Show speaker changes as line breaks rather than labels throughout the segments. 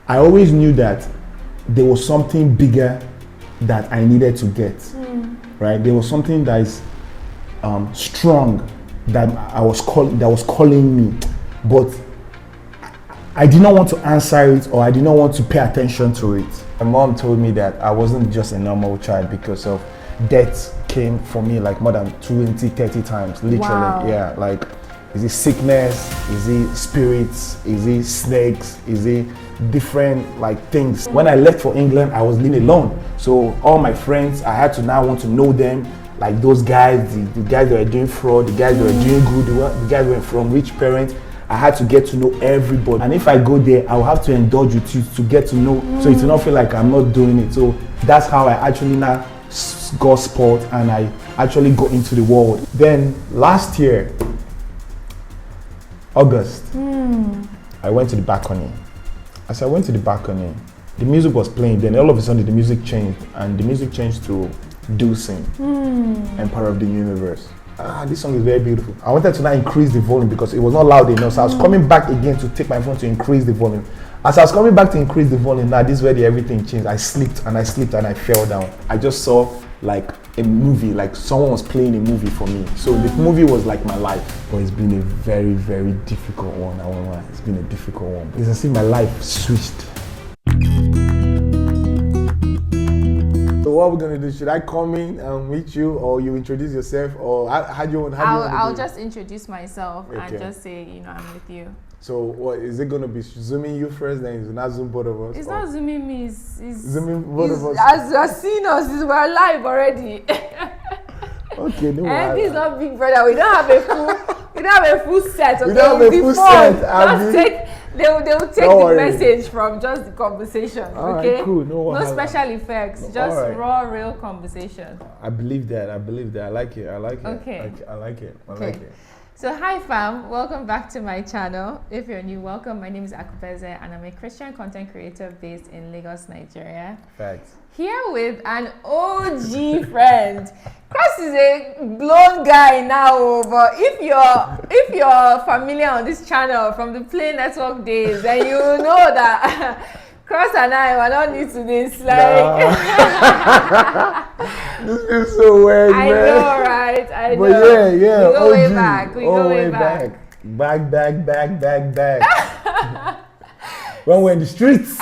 I always knew that there was something bigger that I needed to get, right? There was something that is strong that was calling me, but I did not want to answer it, or I did not want to pay attention to it. My mom told me that I wasn't just a normal child because of death came for me like more than 20, 30 times, literally.
Wow.
Yeah, like, is it sickness? Is it spirits? Is it snakes? Is it different like things? When I left for England, I was living alone. So all my friends, I had to now want to know them. Like those guys, the guys that were doing fraud, the guys that were doing good, the guys that were from rich parents. I had to get to know everybody. And if I go there, I'll have to indulge with you to get to know, so it will not feel like I'm not doing it. So that's how I actually now got sport, and I actually got into the world. Then last year, August, I went to the balcony. As I went to the balcony, the music was playing. Then all of a sudden the music changed, and the music changed to Do Sing, Empire of the Universe. This song is very beautiful. I wanted to now increase the volume because it was not loud enough. So I was coming back again to take my phone to increase the volume. As I was coming back to increase the volume, now this is where everything changed. I slipped and I fell down. I just saw like a movie, like someone was playing a movie for me. So the movie was like my life. But it's been a very, very difficult one. I won't lie. It's been a difficult one. It's as if my life switched. So what we're gonna do? Should I come in and meet you, or you introduce yourself, or how do you want?
I'll just introduce myself and just say, I'm with you.
So what is it gonna be? Zooming you first, then it's not zoom both of us.
It's not zooming me. It's
zooming both of us.
As you have seen us, we're live already.
Okay, no.
And this is not Big Brother. We don't have a full set. Okay?
We don't have a full set.
They will take the message from just the conversation. Okay,
right, cool. No
special effects. Just raw, real conversation.
I believe that. I like it.
Okay.
I like it.
So hi fam, welcome back to my channel. If you're new, welcome. My name is Akubeze and I'm a Christian content creator based in Lagos, Nigeria.
Facts.
Here with an OG friend. Cross is a blown guy now, but if you're familiar on this channel from the Play Network days, then you know that Cross and I were not new to this. Like,
this is so weird, man.
I know, right? I know.
But yeah.
We go way back. We go way back.
Back. When we're in the streets.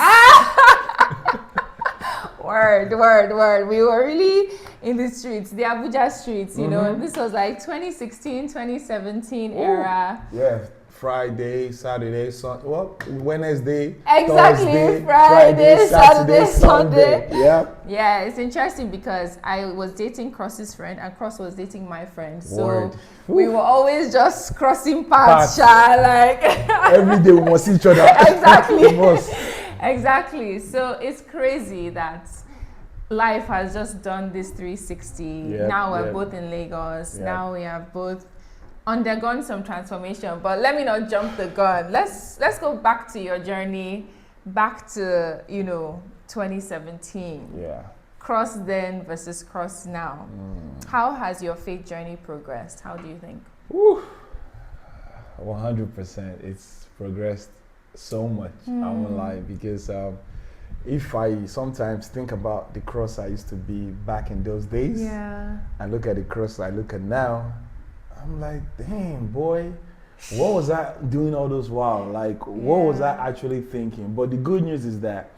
Word. We were really in the streets, the Abuja streets, you know. This was like 2016, 2017 era.
Yeah. Friday, Saturday, Wednesday,
exactly.
Thursday,
Friday, Saturday, Sunday.
Yeah.
Yeah, it's interesting because I was dating Cross's friend and Cross was dating my friend. So we were always just crossing paths, like
every day we must see each other.
Exactly. So it's crazy that life has just done this 360. Now we're both in Lagos. Now we have both undergone some transformation, but let me not jump the gun. Let's go back to your journey, back to 2017.
Yeah.
Cross then versus Cross now. How has your faith journey progressed? How do you think?
100%. It's progressed so much. I won't lie, because if I sometimes think about the Cross I used to be back in those days, and look at the Cross I look at now, I'm like, damn, boy, what was I doing all those while? Like, what was I actually thinking? But the good news is that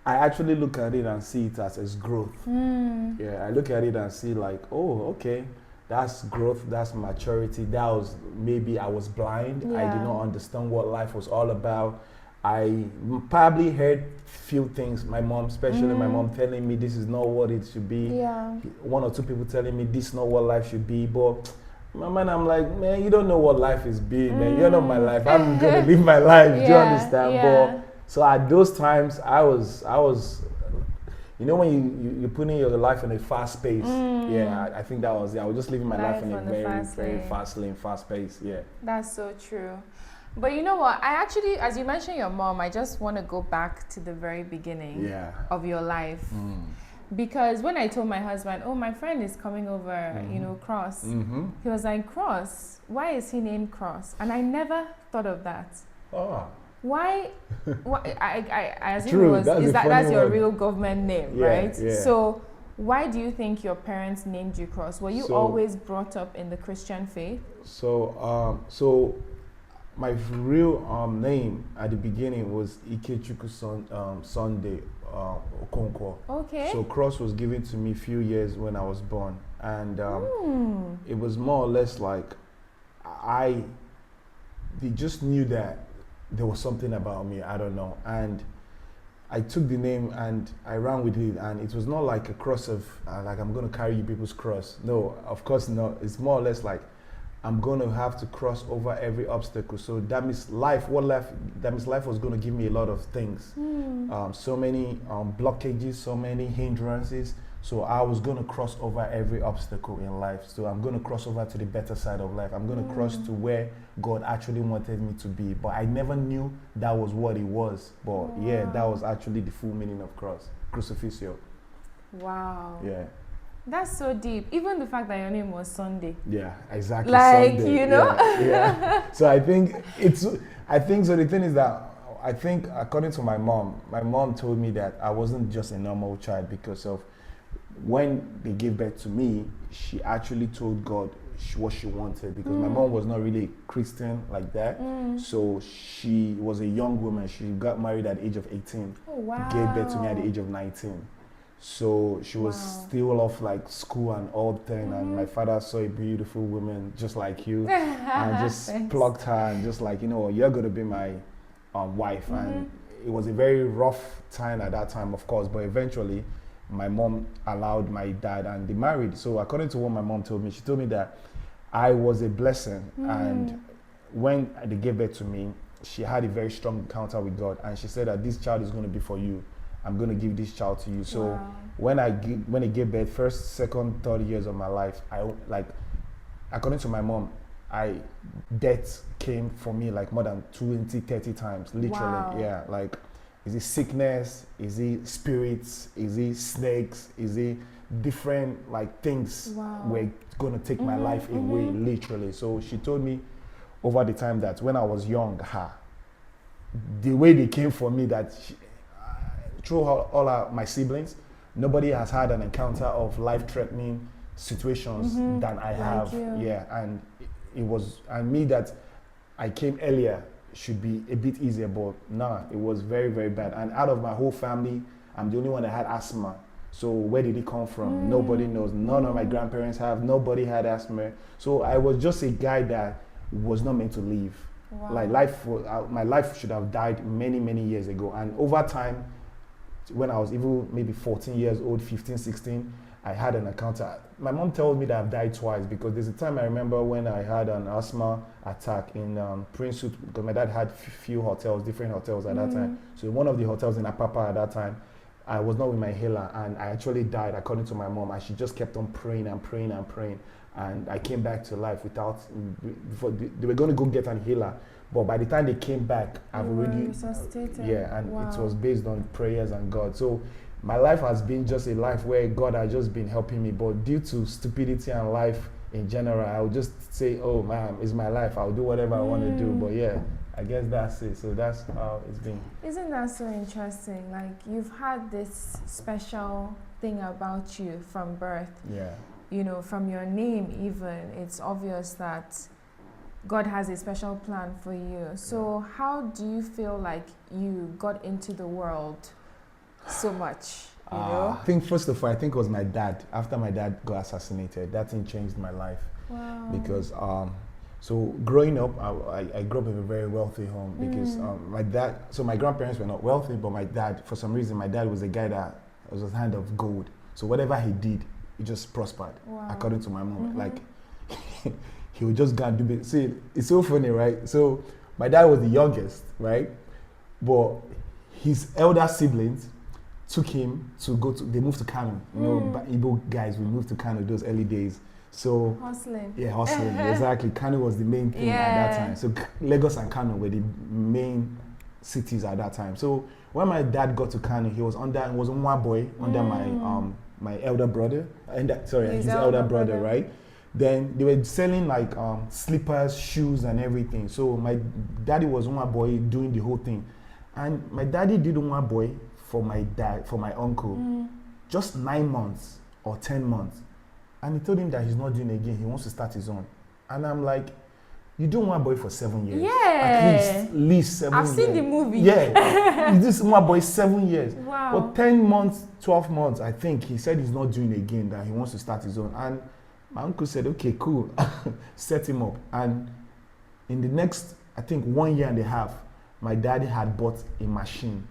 I actually look at it and see it as growth. I look at it and see like, oh, okay, that's growth, that's maturity. That was, maybe I was blind. I did not understand what life was all about. I probably heard few things, my mom, especially my mom telling me this is not what it should be. One or two people telling me this is not what life should be. But my man, I'm like, man, you don't know what life is being, man. You're not my life. I'm gonna live my life. Do you understand? But so at those times, I was, when you put in your life in a fast pace, I think that was it. I was just living my life in a very fast lane, fast pace. Yeah.
That's so true. But you know what? I actually, as you mentioned your mom, I just want to go back to the very beginning of your life. Because when I told my husband, oh, my friend is coming over, Cross, he was like, Cross, why is he named Cross? And I never thought of that. Why I assume that's your real government name, right?
Yeah.
So why do you think your parents named you Cross? Were you always brought up in the Christian faith?
So my real name at the beginning was Ikechukwu Sunday Okonkwo.
Okay.
So Cross was given to me a few years when I was born, and it was more or less like they just knew that there was something about me. I don't know, and I took the name and I ran with it, and it was not like a cross of like I'm going to carry you people's cross. No, of course not. It's more or less like I'm going to have to cross over every obstacle. So that means life was going to give me a lot of things. So many blockages, so many hindrances. So I was going to cross over every obstacle in life. So I'm going to cross over to the better side of life. I'm going to cross to where God actually wanted me to be. But I never knew that was what it was. But yeah, that was actually the full meaning of cross. Crucifixio.
Wow.
Yeah.
That's so deep. Even the fact that your name was Sunday.
Yeah, exactly.
Like,
Sunday.
you know?
Yeah. So I think so the thing is that I think according to my mom told me that I wasn't just a normal child because of when they gave birth to me, she actually told God what she wanted because my mom was not really a Christian like that. So she was a young woman. She got married at the age of 18.
Oh, wow.
Gave birth to me at the age of 19. So she was still off like school and all thing, and my father saw a beautiful woman just like you and just plucked her and just like, you're going to be my wife. And it was a very rough time at that time, of course, but eventually my mom allowed my dad and they married. So according to what my mom told me, she told me that I was a blessing. And when they gave birth to me, she had a very strong encounter with God, and she said that this child is going to be for you. I'm going to give this child to you. So when I gave birth, first, second, third years of my life, according to my mom, death came for me like more than 20, 30 times, literally.
Wow.
Yeah, like, is it sickness? Is it spirits? Is it snakes? Is it different like things were going to take my life away, literally. So she told me over the time that when I was young, the way they came for me, that through all my siblings, nobody has had an encounter of life-threatening situations than I have. Yeah, and me that I came earlier should be a bit easier, but it was very, very bad. And out of my whole family, I'm the only one that had asthma. So where did it come from? Nobody knows. None of my grandparents have. Nobody had asthma. So I was just a guy that was not meant to live. Wow. Like my life should have died many, many years ago. And over time, when I was even maybe 14 years old, 15, 16, I had an encounter. My mom told me that I've died twice because there's a time I remember when I had an asthma attack in Prince Suit, because my dad had different hotels at that time. So one of the hotels in Apapa at that time, I was not with my inhaler and I actually died according to my mom, and she just kept on praying and praying and praying. And I came back to life before they were going to go get an inhaler. But by the time they came back, I've already
resuscitated.
Yeah, and it was based on prayers and God. So my life has been just a life where God has just been helping me. But due to stupidity and life in general, I would just say, "Oh man, it's my life. I'll do whatever I want to do." But yeah, I guess that's it. So that's how it's been.
Isn't that so interesting? Like, you've had this special thing about you from birth.
Yeah.
From your name even, it's obvious that God has a special plan for you. So how do you feel like you got into the world so much,
I think first of all, it was my dad. After my dad got assassinated, that thing changed my life.
Wow.
Because so growing up, I grew up in a very wealthy home because my dad, so my grandparents were not wealthy, but my dad, for some reason, my dad was a guy that was a hand of gold. So whatever he did, he just prospered, according to my mom. Like, he would just go and do it. See, it's so funny, right? So my dad was the youngest, right? But his elder siblings took him they moved to Kano. Igbo guys, we moved to Kano those early days. So
hustling.
Yeah, hustling. Exactly. Kano was the main thing at that time. So Lagos and Kano were the main cities at that time. So when my dad got to Kano, he was one boy under my elder brother. His elder brother, right? Then they were selling like slippers, shoes, and everything. So my daddy was one boy doing the whole thing, and my daddy did one boy for my uncle, just 9 months or 10 months, and he told him that he's not doing it again. He wants to start his own, and I'm like, you do one boy for 7 years.
Yeah.
At least 7 years.
I've seen the movie.
Yeah. You do one boy 7 years.
Wow.
But 10 months, 12 months, I think he said he's not doing it again, that he wants to start his own. And my uncle said, okay, cool. Set him up. And in the next, I think 1 year and a half, my daddy had bought a machine.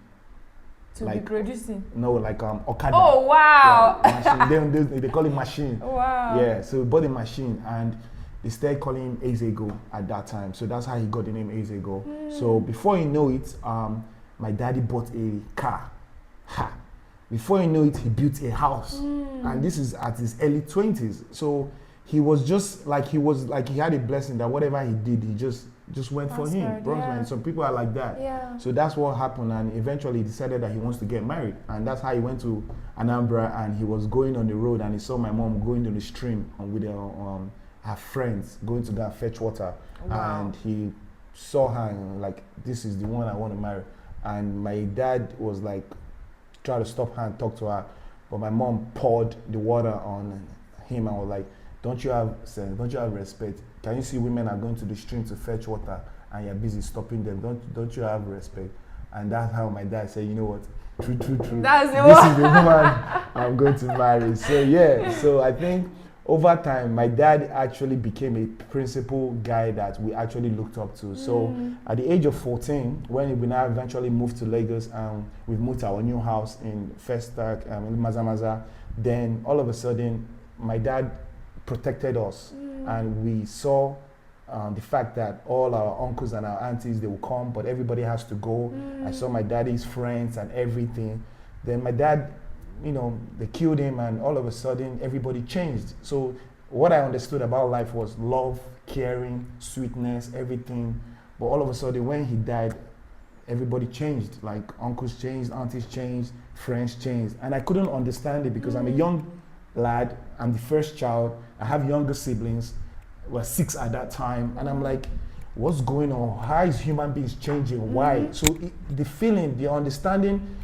To be producing?
No, like Okada.
Oh, wow.
Yeah, they call it machine.
Wow.
Yeah, so he bought a machine and they started calling him Ezego at that time. So that's how he got the name Ezego. So before you know it, my daddy bought a car. Before you know it, he built a house. And this is at his early 20s. So he was just like, he had a blessing that whatever he did, he just went for him. Yeah. Some people are like that.
Yeah.
So that's what happened, and eventually he decided that he wants to get married. And that's how he went to Anambra, and he was going on the road and he saw my mom going to the stream with her friends going to go and fetch water. Wow. And he saw her and like, this is the one I want to marry. And my dad was like, try to stop her and talk to her, but my mom poured the water on him and was like, don't you have sense? Don't you have respect? Can you see women are going to the stream to fetch water and you're busy stopping them? Don't you have respect? And that's how my dad said, you know what? True. This is the woman I'm going to marry. So yeah, so I think over time, my dad actually became a principal guy that we actually looked up to. So at the age of 14, when we now eventually moved to Lagos and we've moved to our new house in Festac, in Mazamaza, then all of a sudden, my dad protected us, and we saw the fact that all our uncles and our aunties, they will come, but everybody has to go. I saw my daddy's friends and everything. Then my dad, you know, they killed him, and all of a sudden everybody changed. So what I understood about life was love, caring, sweetness, everything. But all of a sudden when he died, everybody changed. Like uncles changed, aunties changed, friends changed. And I couldn't understand it because I'm a young lad, I'm the first child, I have younger siblings, we were 6 at that time, and I'm like, what's going on? How is human beings changing? Why? So the feeling, the understanding,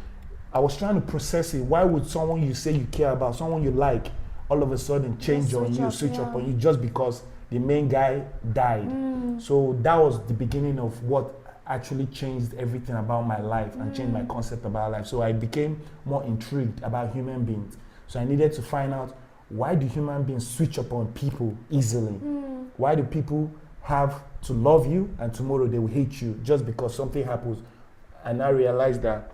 I was trying to process it. Why would someone you say you care about, someone you like, all of a sudden change on you, switch up on you just because the main guy died? So that was the beginning of what actually changed everything about my life and changed my concept about life. So I became more intrigued about human beings. So I needed to find out, why do human beings switch up on people easily? Why do people have to love you and tomorrow they will hate you just because something happens? And I realized that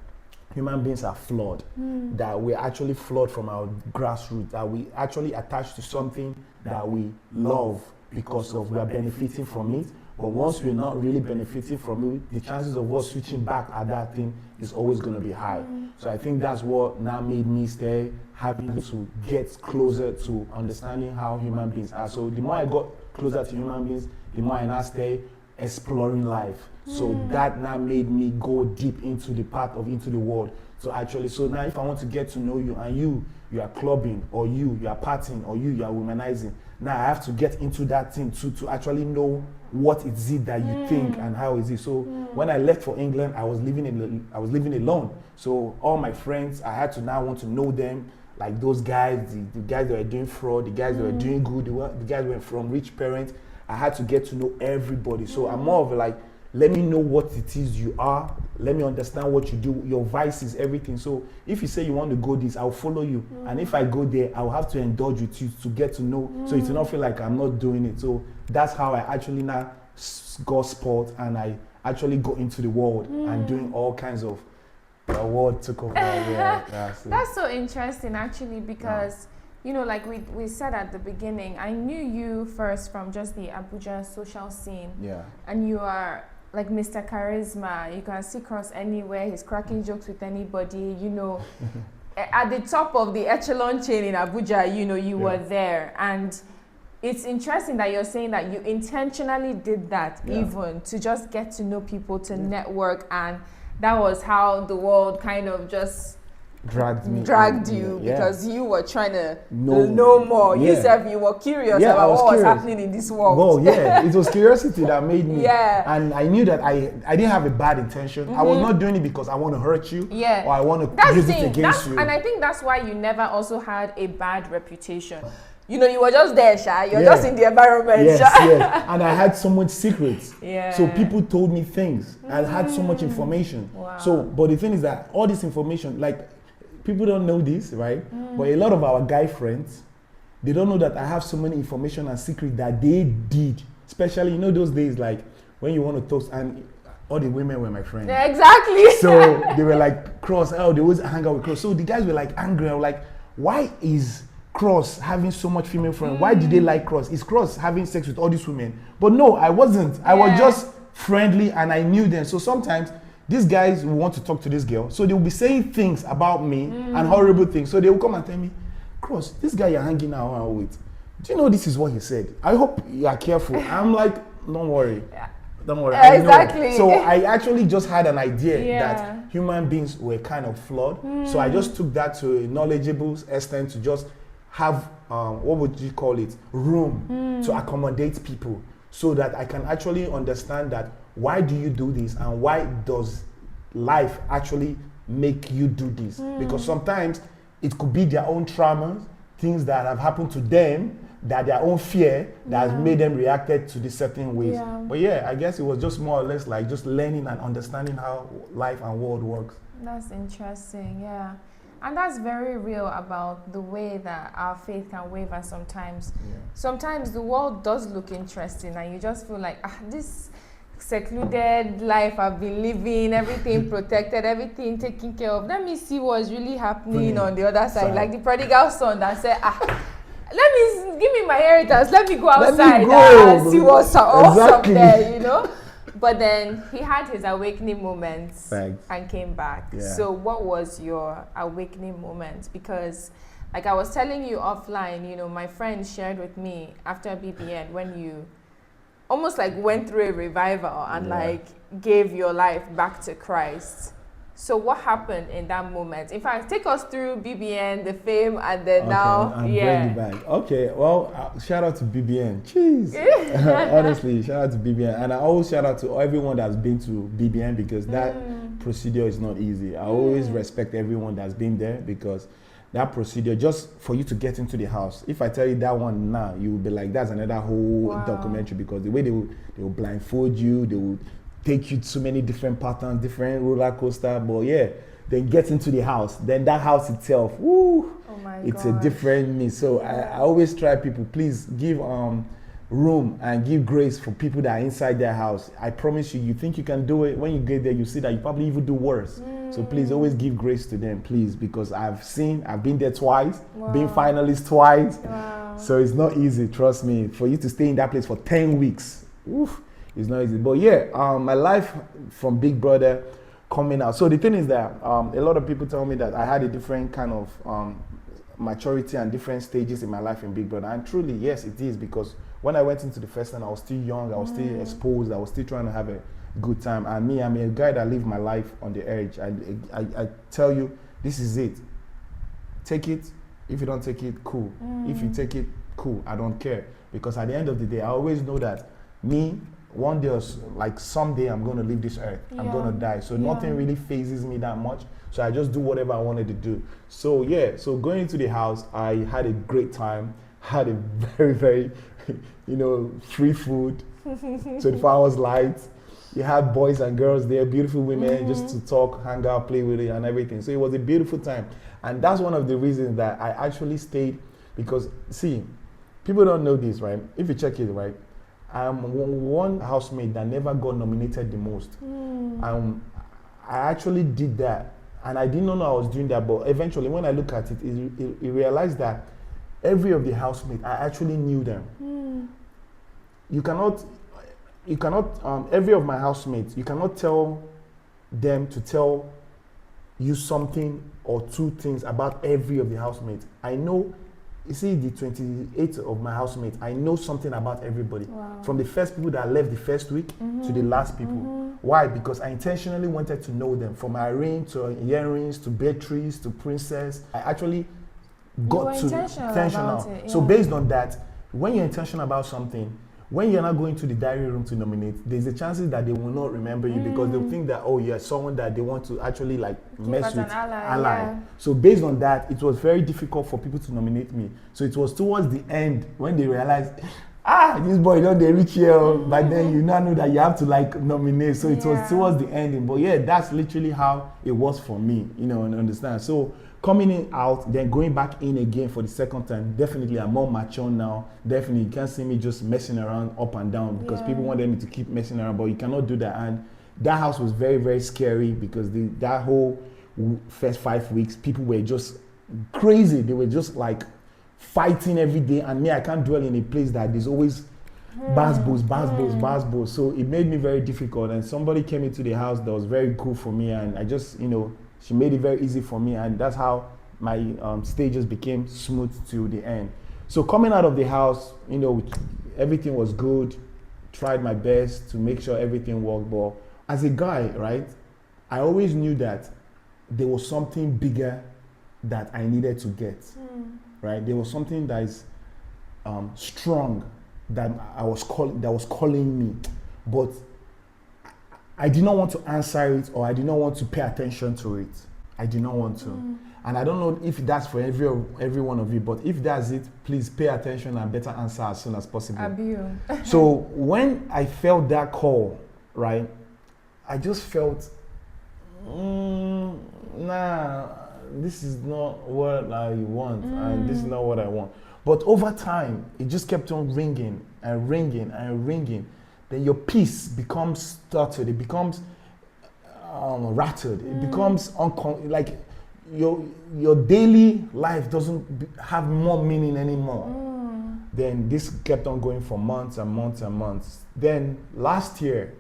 human beings are flawed, that we're actually flawed from our grassroots, that we actually attach to something that we love because of we are benefiting from it. But once we're not really benefiting from it, the chances of us switching back at that thing is always going to be high. So I think that's what now made me stay having to get closer to understanding how human beings are. So the more I got closer to human beings, the more I now stay exploring life. So that now made me go deep into the path of into the world. So actually, so now if I want to get to know you and you are clubbing, or you are partying, or you are womanizing, now I have to get into that thing to actually know what is it that you think and how is it. So when I left for England, I was living alone. So all my friends, I had to now want to know them, like those guys, the guys that were doing fraud, the guys that were doing good, the guys who were from rich parents. I had to get to know everybody. So I'm more of like, let me know what it is you are. Let me understand what you do, your vices, everything. So if you say you want to go this, I'll follow you. And if I go there, I'll have to indulge with you to get to know. So it will not feel like I'm not doing it. So that's how I actually now got sport, and I actually go into the world and doing all kinds of world took over.
That's so interesting actually, because you know, like we said at the beginning, I knew you first from just the Abuja social scene.
Yeah.
And you are like Mr. Charisma. You can see Cross anywhere. He's cracking jokes with anybody, you know. At the top of the echelon chain in Abuja, you know, you were there. And it's interesting that you're saying that you intentionally did that, even to just get to know people, to network, and that was how the world kind of just dragged you because you were trying to know more. You said you were curious about what was happening in this world.
Well, yeah, it was curiosity that made me. And I knew that I didn't have a bad intention. I was not doing it because I want to hurt you or I want to use it against you.
And I think that's why you never also had a bad reputation. You know, you were just there, Sha. You're just in the environment,
Yes. And I had so much secrets. So people told me things. I had so much information.
Wow.
So, but the thing is that all this information, like, people don't know this, right? But a lot of our guy friends, they don't know that I have so many information and secrets that they did. Especially, you know, those days, like, when you want to toast, and all the women were my friends.
Yeah, exactly.
So they were like, Cross, they always hang out with Cross. So the guys were like angry. I was like, why is Cross having so much female friends? Why did they like Cross? Is Cross having sex with all these women? But no, I wasn't. I was just friendly and I knew them. So sometimes these guys will want to talk to this girl. So they will be saying things about me and horrible things. So they will come and tell me, Cross, this guy you're hanging out with, do you know this is what he said? I hope you are careful. I'm like, don't worry. Don't worry.
Exactly.
So I actually just had an idea that human beings were kind of flawed. So I just took that to a knowledgeable extent to just have, what would you call it, room to accommodate people so that I can actually understand that why do you do this and why does life actually make you do this? Because sometimes it could be their own traumas, things that have happened to them, that their own fear that has made them reacted to these certain ways. But I guess it was just more or less like just learning and understanding how life and world works.
That's interesting, And that's very real about the way that our faith can waver sometimes. Sometimes the world does look interesting and you just feel like, this secluded life I've been living, everything protected, everything taken care of. Let me see what's really happening on the other side. Like the prodigal son that said, give me my inheritance, let me go outside and see what's awesome there, you know? But then he had his awakening moments and came back. So what was your awakening moment? Because like I was telling you offline, you know, my friend shared with me after BBN when you almost like went through a revival and like gave your life back to Christ. So what happened in that moment? In fact, take us through BBN, the fame, and then now,
I'm bringing back. Okay, well, shout out to BBN. Jeez. Honestly, shout out to BBN. And I always shout out to everyone that's been to BBN because that procedure is not easy. I always respect everyone that's been there because that procedure, just for you to get into the house, if I tell you that one now, you will be like, that's another whole documentary because the way they will blindfold you, they will take you to so many different patterns, different roller coaster, but then get into the house. Then that house itself, it's a different me. So I always try people, please give room and give grace for people that are inside their house. I promise you, you think you can do it. When you get there, you see that you probably even do worse. So please always give grace to them, please, because I've been there twice, been finalist twice. So it's not easy, trust me. For you to stay in that place for 10 weeks, it's not easy. But my life from Big Brother coming out. So the thing is that a lot of people tell me that I had a different kind of maturity and different stages in my life in Big Brother. And truly, yes, it is, because when I went into the first time, I was still young, I was still exposed, I was still trying to have a good time. And me, I'm a guy that lived my life on the edge. I tell you, this is it. Take it. If you don't take it, cool. If you take it, cool. I don't care. Because at the end of the day, I always know that one day, like someday, I'm going to leave this earth. I'm going to die. So nothing really phases me that much. So I just do whatever I wanted to do. So so going into the house, I had a great time. Had a very, very, free food, 24 hours lights. You had boys and girls there, beautiful women, just to talk, hang out, play with it and everything. So it was a beautiful time. And that's one of the reasons that I actually stayed, because, see, people don't know this, right? If you check it, right, I'm one housemate that never got nominated the most. I actually did that. And I didn't know I was doing that, but eventually when I look at it, I realized that every of the housemates, I actually knew them. You cannot, every of my housemates, you cannot tell them to tell you something or two things about every of the housemates. I know you see the 28 of my housemates, I know something about everybody. Wow. From the first people that left the first week to the last people. Why? Because I intentionally wanted to know them. From my ring to earrings to Beatrice to Princess. I actually got to intentional. About it, yeah. So based on that, when you're intentional about something, when you're not going to the diary room to nominate, there's a chances that they will not remember you because they'll think that, oh, you're someone that they want to actually like mess with. Ally. Yeah. So based on that, it was very difficult for people to nominate me. So it was towards the end when they realized, this boy don't they reach here, but then you now know that you have to like nominate. So it was towards the ending. But yeah, that's literally how it was for me, you know, and understand. So coming in out, then going back in again for the second time, definitely I'm more mature now. Definitely you can't see me just messing around up and down because people wanted me to keep messing around, but you cannot do that. And that house was very, very scary because that whole first 5 weeks, people were just crazy. They were just like fighting every day. And me, I can't dwell in a place that there's always bars. So it made me very difficult. And somebody came into the house that was very cool for me. And I just, you know, she made it very easy for me, and that's how my stages became smooth to the end. So coming out of the house, you know, everything was good. Tried my best to make sure everything worked. But as a guy, right, I always knew that there was something bigger that I needed to get. Right, there was something that is strong that was calling me, but I did not want to answer it, or I did not want to pay attention to it. I did not want to. And I don't know if that's for every one of you, but if that's it, please pay attention and better answer as soon as possible. So when I felt that call, right, I just felt, nah, this is not what I want, and this is not what I want. But over time, it just kept on ringing and ringing and ringing. Then your peace becomes stuttered, it becomes rattled, it becomes like your daily life doesn't have more meaning anymore. Then this kept on going for months and months and months. Then last year,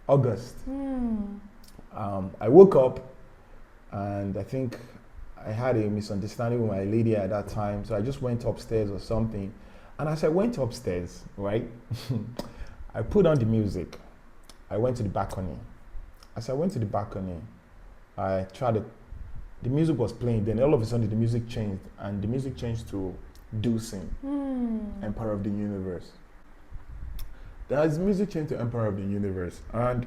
August, I woke up and I think I had a misunderstanding with my lady at that time, so I just went upstairs or something. And as I went upstairs, right, I put on the music. I went to the balcony. As I went to the balcony, I tried to, the music was playing, then all of a sudden the music changed, and the music changed to Do Sing, Emperor of the Universe. Then the music changed to Emperor of the Universe, and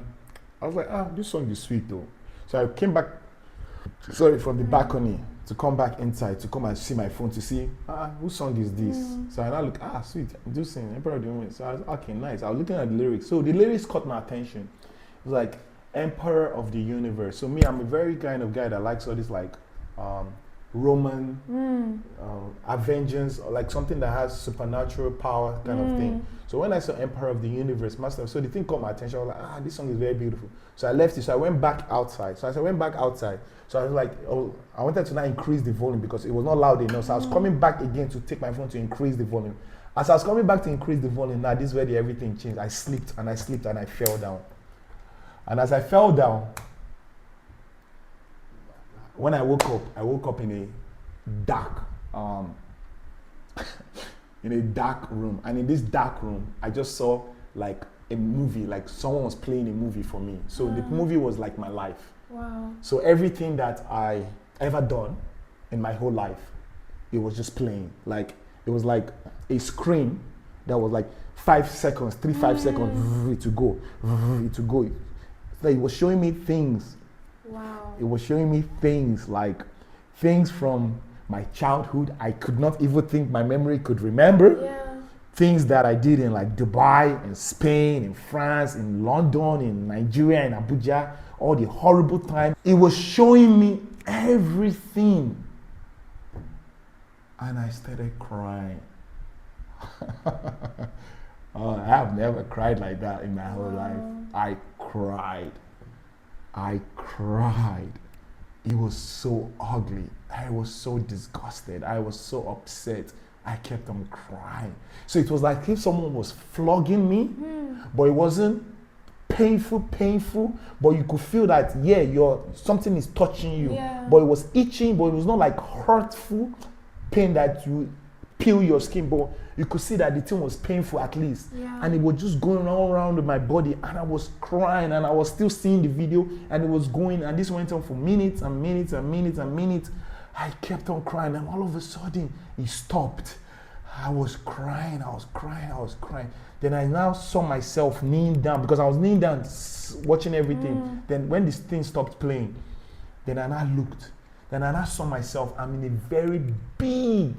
I was like, this song is sweet though. So I came back, from the balcony to come back inside to come and see my phone to see, whose song is this? So I now look, sweet, Do Sing, Emperor of the Universe. So I was, okay, nice. I was looking at the lyrics. So the lyrics caught my attention. It was like, Emperor of the Universe. So me, I'm a very kind of guy that likes all this like Roman Avengers, or like something that has supernatural power kind of thing. So when I saw Emperor of the Universe, so the thing caught my attention. I was like, this song is very beautiful. So I left it. So I went back outside. So as I went back outside, so I was like, I wanted to now increase the volume because it was not loud enough. So I was coming back again to take my phone to increase the volume. As I was coming back to increase the volume, now this is where everything changed. I slipped and I fell down. And as I fell down, when I woke up in a dark, room. And in this dark room, I just saw like a movie, like someone was playing a movie for me. So the movie was like my life. Wow. So everything that I ever done in my whole life, it was just playing. Like, it was like a screen that was like 5 seconds, 5 seconds, to go. So it was showing me things. Wow. It was showing me things like things from my childhood I could not even think my memory could remember. Yeah. Things that I did in like Dubai, in Spain, in France, in London, in Nigeria, in Abuja, all the horrible time. It was showing me everything. And I started crying. I have never cried like that in my whole life. I cried. It was so ugly. I was so disgusted. I was so upset. I kept on crying. So it was like if someone was flogging me, but it wasn't painful, but you could feel that, something is touching you. Yeah. But it was itching, but it was not like hurtful. pain that you peel your skin, but you could see that the thing was painful at least. And it was just going all around my body, and I was crying, and I was still seeing the video, and it was going, and this went on for minutes and minutes and minutes and minutes. I kept on crying, and all of a sudden it stopped. I was crying. Then I now saw myself kneeling down, because I was kneeling down watching everything. Then when this thing stopped playing, then I now looked. Then I now saw myself, I'm in a very big,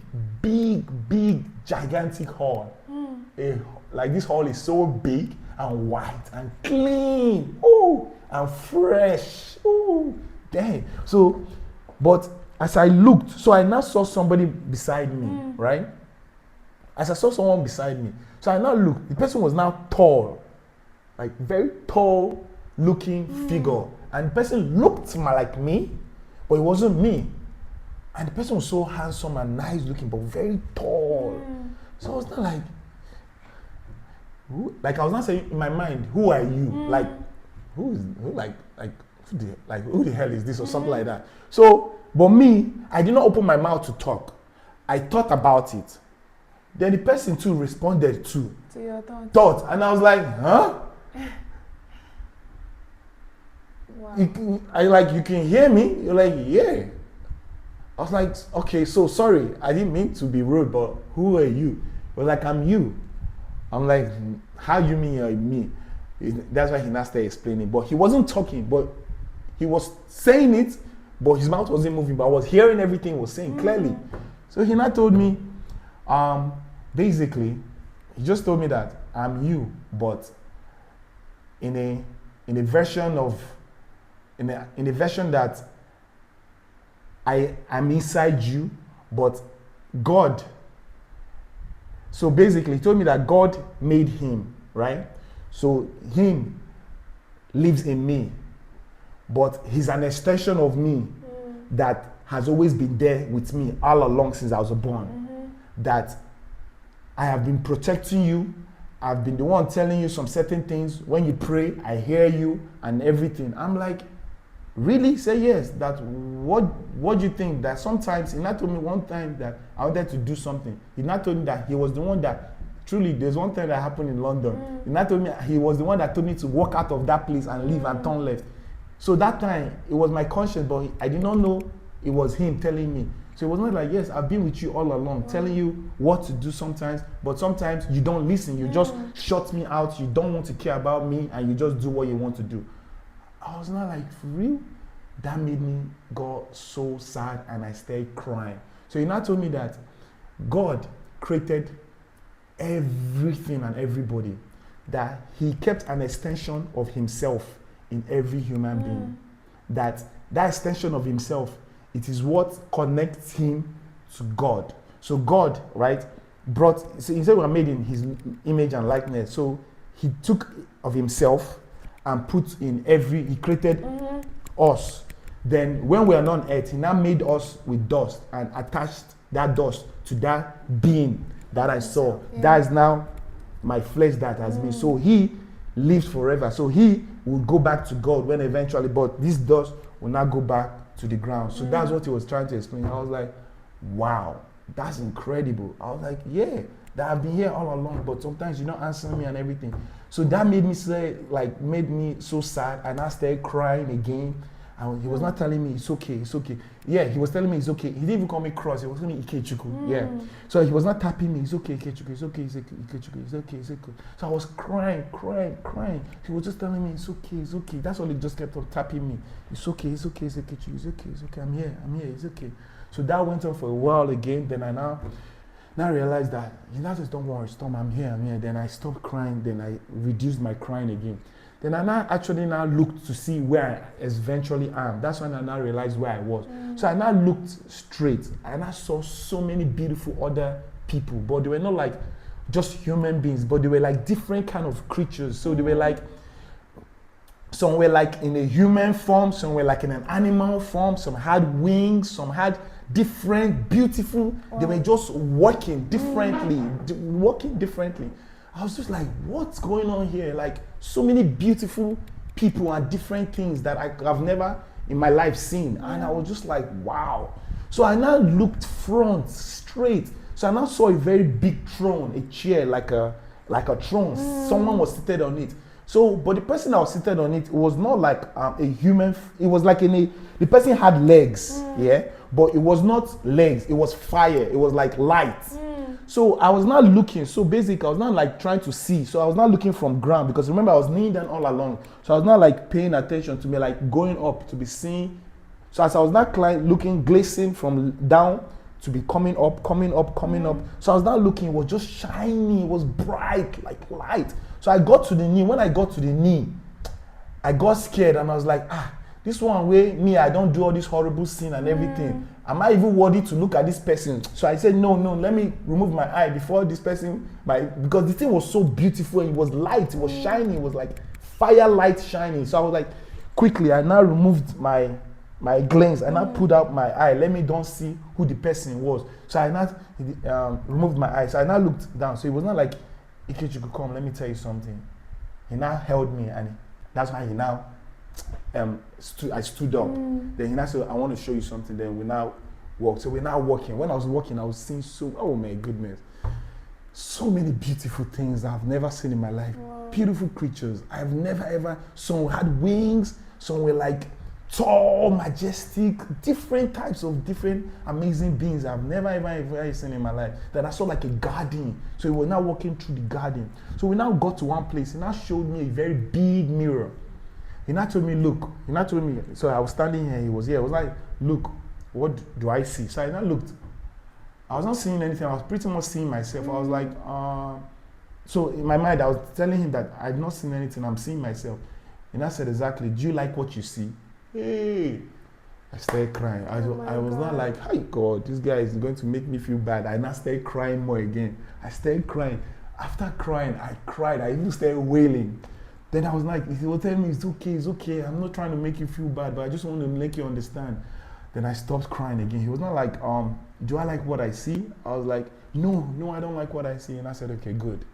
gigantic hall. Like this hall is so big and white and clean. And fresh. Dang. So, but as I looked, so I now saw somebody beside me, right? As I saw someone beside me, so I now looked. The person was now tall, like very tall looking figure. And the person looked like me, but it wasn't me. And the person was so handsome and nice looking, but very tall. So I was not like, who? Like I was not saying in my mind, who are you? Like, who the hell is this, or something like that. So, but me, I did not open my mouth to talk. I thought about it. Then the person too responded to
your
thought. And I was like, huh?
Wow.
You can hear me? You're like, yeah. I was like, okay, so sorry, I didn't mean to be rude, but who are you? He was like, I'm you. I'm like, how you mean you're me? That's why he now started explaining. But he wasn't talking, but he was saying it, but his mouth wasn't moving, but I was hearing everything he was saying clearly. So he now told me, basically, he just told me that I'm you, but in a version that I'm inside you, but God. So basically, he told me that God made him, right? So him lives in me, but he's an extension of me that has always been there with me all along since I was born. That I have been protecting you. I've been the one telling you some certain things. When you pray, I hear you and everything. I'm like, really? Say yes. That what do you think? That sometimes he not told me one time that I wanted to do something. He not told me that he was the one that truly. There's one thing that happened in London. He not told me he was the one that told me to walk out of that place and leave and turn left. So that time it was my conscience, but I did not know it was him telling me. So it was not like, yes, I've been with you all along, telling you what to do sometimes, but sometimes you don't listen. You just shut me out. You don't want to care about me, and you just do what you want to do. I was not like, for real? That made me go so sad, and I started crying. So he now told me that God created everything and everybody, that he kept an extension of himself in every human being. That extension of himself, it is what connects him to God. So God, right, so he said we are made in his image and likeness. So he took of himself and put in he created us. Then when we are not on earth, he now made us with dust and attached that dust to that being that I saw. That is now my flesh that has been. So he lives forever. So he will go back to God when eventually, but this dust will not go back to the ground. So that's what he was trying to explain. I was like, wow, that's incredible. I was like, yeah, that I've been here all along, but sometimes you don't answer me and everything. So that made me so sad, and I started crying again. And he was not telling me it's okay. Yeah, he was telling me it's okay. He didn't even call me cross. He was telling me Ikechuku. Yeah. So he was not tapping me. It's okay, Ikechuku. It's okay, Ikechuku. It's okay. So I was crying. He was just telling me it's okay. That's all. He just kept on tapping me. It's okay, Ikechuku. It's okay. I'm here. It's okay. So that went on for a while again. Then I now realized that, just don't worry, Storm. I'm here. Then I stopped crying. Then I reduced my crying again. Then I now looked to see where I eventually am. That's when I now realized where I was. So I now looked straight, and I saw so many beautiful other people, but they were not like just human beings, but they were like different kind of creatures. So they were like, some were like in a human form, some were like in an animal form, some had wings, some had different, beautiful. Wow. They were just walking differently. I was just like, what's going on here? Like, so many beautiful people and different things that I've never in my life seen. And I was just like, wow. So I now looked front, straight. So I now saw a very big throne, a chair like a throne. Someone was seated on it. So, but the person that was seated on it was not like a human. It was like the person had legs, yeah, but it was not legs. It was fire. It was like light. So I was not looking. So basically, I was not like trying to see. So I was not looking from ground because remember I was kneeling down all along. So I was not like paying attention to me, like going up to be seen. So as I was not looking, glazing from down to be coming up. So I was not looking. It was just shiny. It was bright, like light. So I got to the knee. When I got to the knee, I got scared and I was like, this one way, me, I don't do all this horrible sin and everything. Am I even worthy to look at this person? So I said, no, let me remove my eye before this person, because the thing was so beautiful and it was light, it was shiny, it was like fire light shining. So I was like, quickly, I now removed my glance and I pulled out my eye. Let me don't see who the person was. So I now removed my eye. So I now looked down. So it was not like, Ikechi could come, let me tell you something. He now held me and that's why he now I stood up. Then he now said, I want to show you something. Then we now walked. So we're now walking. When I was walking, I was seeing oh my goodness, so many beautiful things I've never seen in my life. Wow. Beautiful creatures. I've never ever, some had wings, some were like tall, majestic, different types of different amazing beings I've never ever seen in my life. Then I saw like a garden. So we were now walking through the garden. So we now got to one place. He now showed me a very big mirror. He now told me, look. He now told me, so I was standing here, he was here. I was like, look, what do I see? So I now looked. I was not seeing anything. I was pretty much seeing myself. I was like, so in my mind, I was telling him that I've not seen anything. I'm seeing myself. He now said, exactly, do you like what you see? Hey, I started crying. I was not like, hi God, this guy is going to make me feel bad. I now started crying more again. I started crying. After crying, I cried. I even started wailing. Then I was like, he was telling me, it's okay. I'm not trying to make you feel bad, but I just want to make you understand. Then I stopped crying again. He was not like, do I like what I see? I was like, no, I don't like what I see. And I said, okay, good.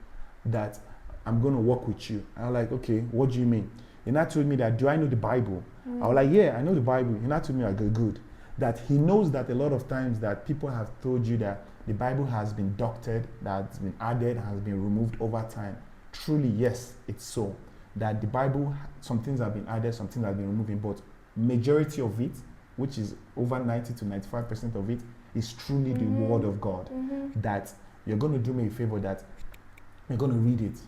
That I'm going to walk with you. And I was like, okay, what do you mean? He now told me that, do I know the Bible? I was like, yeah, I know the Bible. He now told me, like, good. That he knows that a lot of times that people have told you that the Bible has been doctored, that's been added, has been removed over time. Truly, yes, it's so. That the Bible, some things have been added, some things have been removed, but majority of it, which is over 90 to 95% of it, is truly the Word of God. That you're going to do me a favor, that you're going to read it.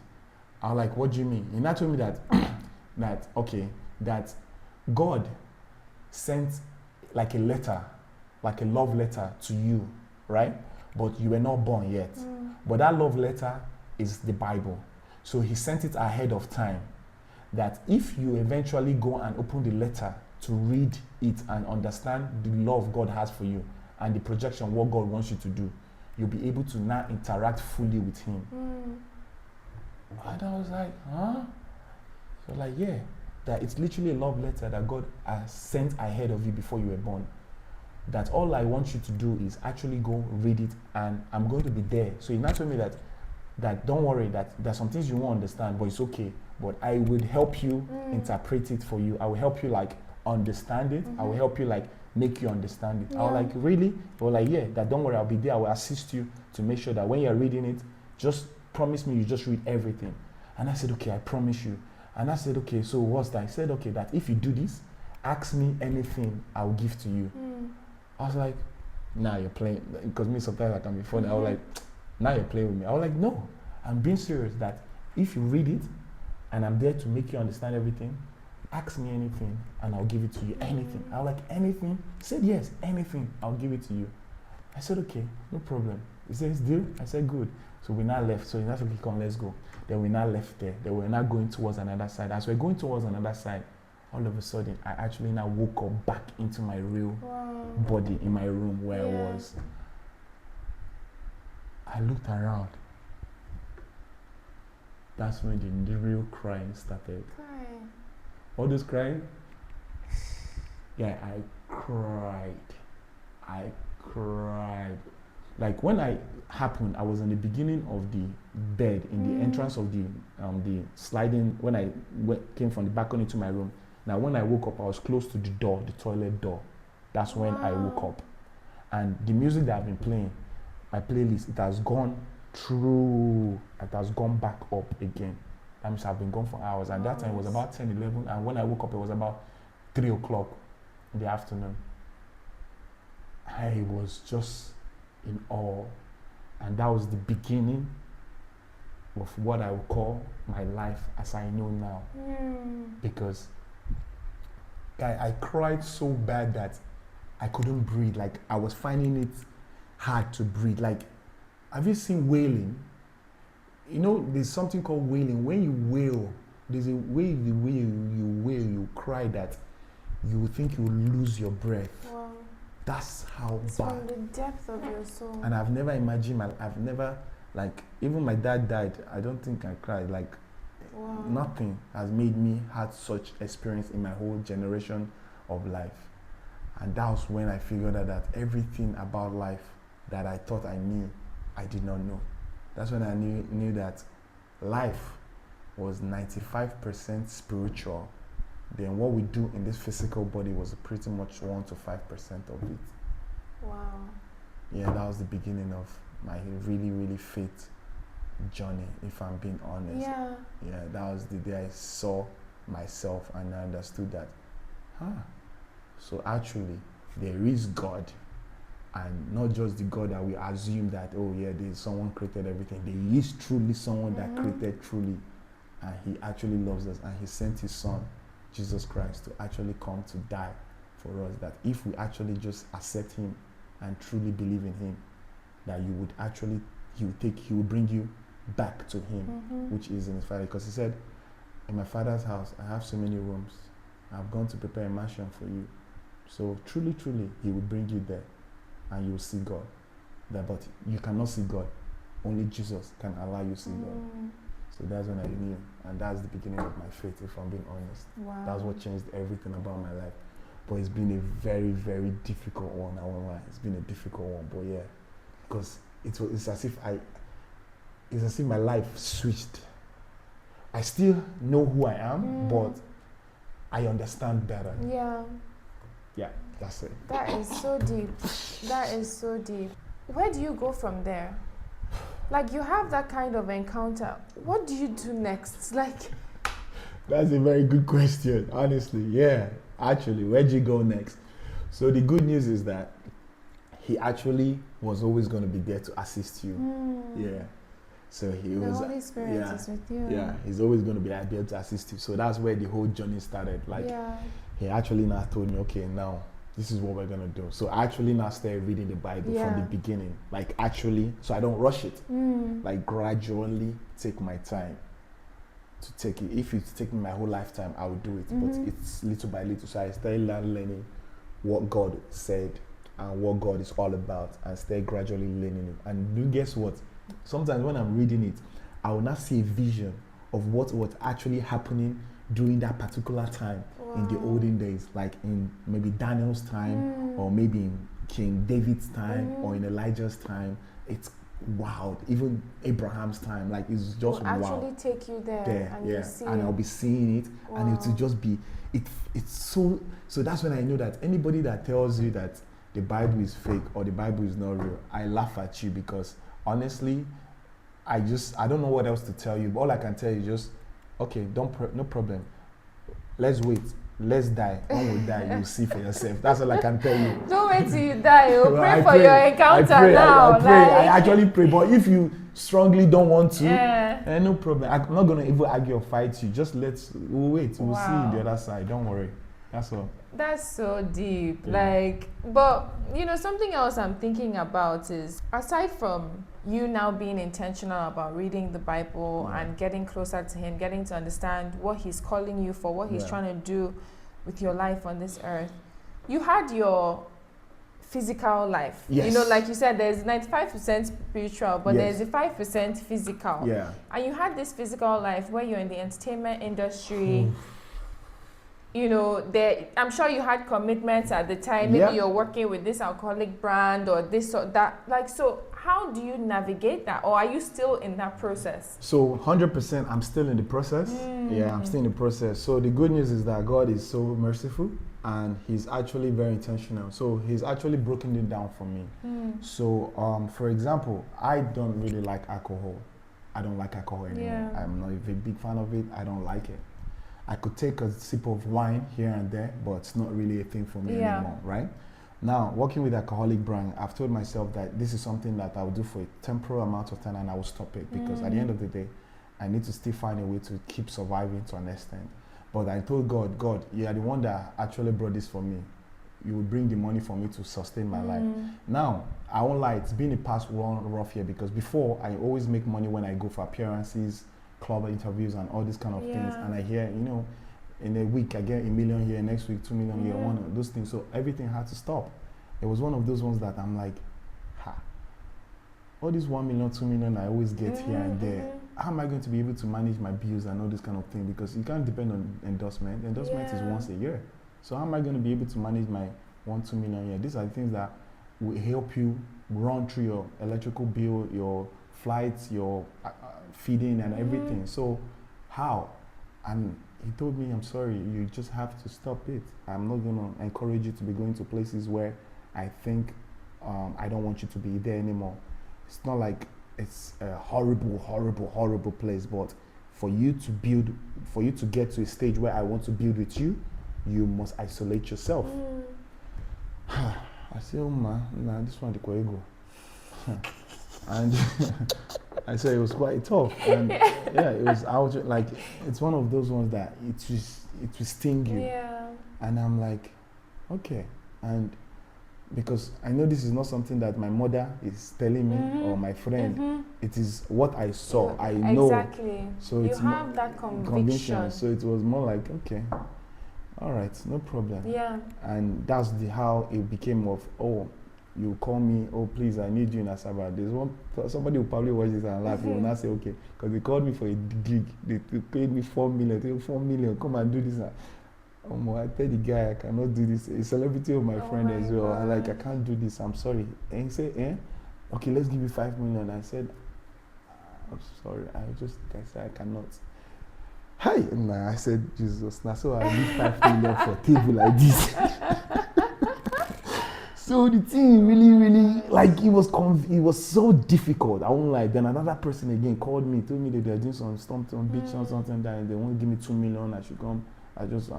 I was like, what do you mean? He now told me that, that God sent like a letter, like a love letter to you, right? But you were not born yet. But that love letter is the Bible. So he sent it ahead of time. That if you eventually go and open the letter to read it and understand the love God has for you and the projection, what God wants you to do, you'll be able to now interact fully with him. And I was like, huh? So like, yeah, that it's literally a love letter that God has sent ahead of you before you were born. That all I want you to do is actually go read it and I'm going to be there. So he now told me that don't worry, that there's some things you won't understand, but it's okay. But I will help you interpret it for you. I will help you like understand it. I will help you like make you understand it. I was like, really? They were like, yeah, that don't worry, I'll be there. I will assist you to make sure that when you're reading it, just promise me you just read everything. And I said, okay, I promise you. And I said, okay, so what's that? I said, okay, that if you do this, ask me anything, I'll give to you. I was like, nah, you're playing. Because me, sometimes I can be funny. I was like, now you're playing with me. I was like, no, I'm being serious that if you read it and I'm there to make you understand everything, ask me anything and I'll give it to you. Anything. I was like, anything? He said, yes, anything, I'll give it to you. I said, okay, no problem. He said, it's deal? I said, good. So we now left. So he now said, okay, come, let's go. Then we now left there. Then we're now going towards another side. As we're going towards another side, all of a sudden, I actually now woke up back into my real body in my room where I was. I looked around. That's when the real crying started. Crying? All this crying? Yeah, I cried. Like when I happened, I was in the beginning of the bed, in the entrance of the sliding, when I came from the balcony to my room. Now when I woke up, I was close to the door, the toilet door. That's when I woke up. And the music that I've been playing, my playlist, it has gone back up again. That means I've been gone for hours. And that time it was about 10, 11. And when I woke up, it was about 3 o'clock in the afternoon. I was just in awe. And that was the beginning of what I would call my life as I know now. Because I cried so bad that I couldn't breathe. Like, I was finding it hard to breathe. Like, have you seen wailing? You know, there's something called wailing. When you wail, there's a way, the way you wail, you cry that you think you will lose your breath.
Wow.
That's how
it's
bad.
From the depth of your soul.
And I've never imagined, I've never, like, even my dad died, I don't think I cried. Like, wow. Nothing has made me had such experience in my whole generation of life. And that was when I figured out that everything about life that I thought I knew, I did not know. That's when I knew that life was 95% spiritual. Then what we do in this physical body was pretty much 1 to 5% of it.
Wow.
Yeah, that was the beginning of my really, really faith journey, if I'm being honest.
Yeah.
Yeah, that was the day I saw myself and I understood that, so actually there is God, and not just the God that we assume that, oh yeah, there's someone created everything. There is truly someone that created truly, and he actually loves us, and he sent his son, Jesus Christ, to actually come to die for us. That if we actually just accept him and truly believe in him, that you would actually, he will bring you back to him, which is in his Father. Because he said, in my Father's house, I have so many rooms. I've gone to prepare a mansion for you. So truly, truly, he will bring you there and you will see God. But you cannot see God. Only Jesus can allow you to see God. So that's when I knew. And that's the beginning of my faith, if I'm being honest.
Wow.
That's what changed everything about my life. But it's been a very, very difficult one. I won't lie. It's been a difficult one. But yeah, because it's as if my life switched. I still know who I am, but I understand better.
Yeah.
Yeah, that's it.
That is so deep. That is so deep. Where do you go from there? Like, you have that kind of encounter. What do you do next? Like,
that's a very good question, honestly. Yeah, actually, where do you go next? So the good news is that he actually was always going to be there to assist you. Yeah. So he was.
The Holy Spirit is with you.
Yeah, he's always going to be able to assist you. So that's where the whole journey started. Like, he actually now told me, okay, now this is what we're going to do. So I actually now started reading the Bible from the beginning. Like, actually, so I don't rush it. Like, gradually take my time to take it. If it's taking my whole lifetime, I will do it. But it's little by little. So I started learning what God said and what God is all about, and started gradually learning it. And guess what? Sometimes when I'm reading it, I will not see a vision of what was actually happening during that particular time in the olden days, like in maybe Daniel's time, or maybe in King David's time, or in Elijah's time. It's wild. Even Abraham's time, like, it's just wild.
Actually take you there and you see
and I'll be seeing it, and it will just be it's so that's when I know that anybody that tells you that the Bible is fake or the Bible is not real, I laugh at you, because honestly, I don't know what else to tell you. But all I can tell you is just, okay, no problem. Let's wait. Let's die. When we die, you'll see for yourself. That's all I can tell you.
Don't wait till you die. You'll pray for your encounter now.
I pray. I actually pray. But if you strongly don't want to, no problem. I'm not going to even argue or fight you. Just we'll wait. We'll see you the other side. Don't worry. That's all.
That's so deep. But something else I'm thinking about is, aside from you now being intentional about reading the Bible and getting closer to him, getting to understand what he's calling you for, what he's trying to do with your life on this earth, you had your physical life.
Yes.
Like you said, there's 95% spiritual, but there's a 5% physical.
Yeah.
And you had this physical life where you're in the entertainment industry. I'm sure you had commitments at the time. Maybe you're working with this alcoholic brand or this or that. Like, so how do you navigate that? Or are you still in that process?
So 100%, I'm still in the process. Yeah, I'm still in the process. So the good news is that God is so merciful. and he's actually very intentional. So he's actually broken it down for me. So for example, I don't really like alcohol. I don't like alcohol anymore. I'm not a big fan of it. I don't like it. I could take a sip of wine here and there, but it's not really a thing for me anymore, right? Now, working with alcoholic brand, I've told myself that this is something that I will do for a temporal amount of time and I will stop it because at the end of the day, I need to still find a way to keep surviving to an extent. But I told God, God, you are the one that actually brought this for me. You will bring the money for me to sustain my life. Now, I won't lie, it's been a past one rough year because before I always make money when I go for appearances, club interviews and all these kind of things. And I hear, you know, in a week I get $1 million here, next week 2 million here, one of those things. So everything had to stop. It was one of those ones that I'm like, all these 1 million, 2 million I always get here and there. How am I going to be able to manage my bills and all this kind of thing? Because you can't depend on endorsement. Endorsement is once a year. So how am I going to be able to manage my 1, 2 million a year? These are the things that will help you run through your electrical bill, your flights, your feeding and everything. So how? And he told me, I'm sorry, you just have to stop it. I'm not going to encourage you to be going to places where I think I don't want you to be there anymore. It's not like it's a horrible, horrible, horrible place, but for you to get to a stage where I want to build with you, you must isolate yourself. I said, oh man, nah, this one the go. And I said it was quite tough. And it was out like it's one of those ones that it will sting you. And I'm like, okay. And because I know this is not something that my mother is telling me or my friend. It is what I saw. I know.
Exactly. So you have that conviction.
So it was more like, okay, all right, no problem. And that's how it became of, oh, you call me, oh please, I need you in Asaba. There's somebody will probably watch this and laugh. He will not say, okay, because they called me for a gig. They paid me 4 million. 4 million, come and do this. I tell the guy I cannot do this. A celebrity of my friend as well. I'm like, I can't do this. I'm sorry. And he said, okay, let's give you 5 million. I said, I'm sorry. I said I cannot. Hi, nah. I said, Jesus. Now so I need 5 million for a table like this. So the thing really, like it was so difficult. I won't lie. Then another person again called me, told me that they're doing some stuff on beach or something that they won't give me 2 million. I should come. I just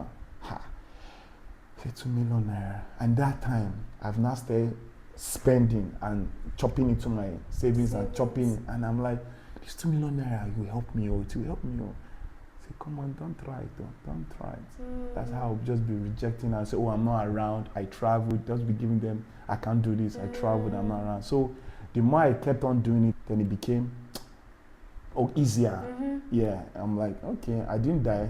say 2 million naira. And that time, I've now started spending and chopping into my savings and chopping. And I'm like, this 2 million naira, it will help me. It will help me. Say, come on, don't try it. Don't try it. That's how I'll just be rejecting and say, oh, I'm not around. I traveled. Just be giving them, I can't do this. I traveled. I'm not around. So the more I kept on doing it, then it became easier. Yeah, I'm like, okay, I didn't die.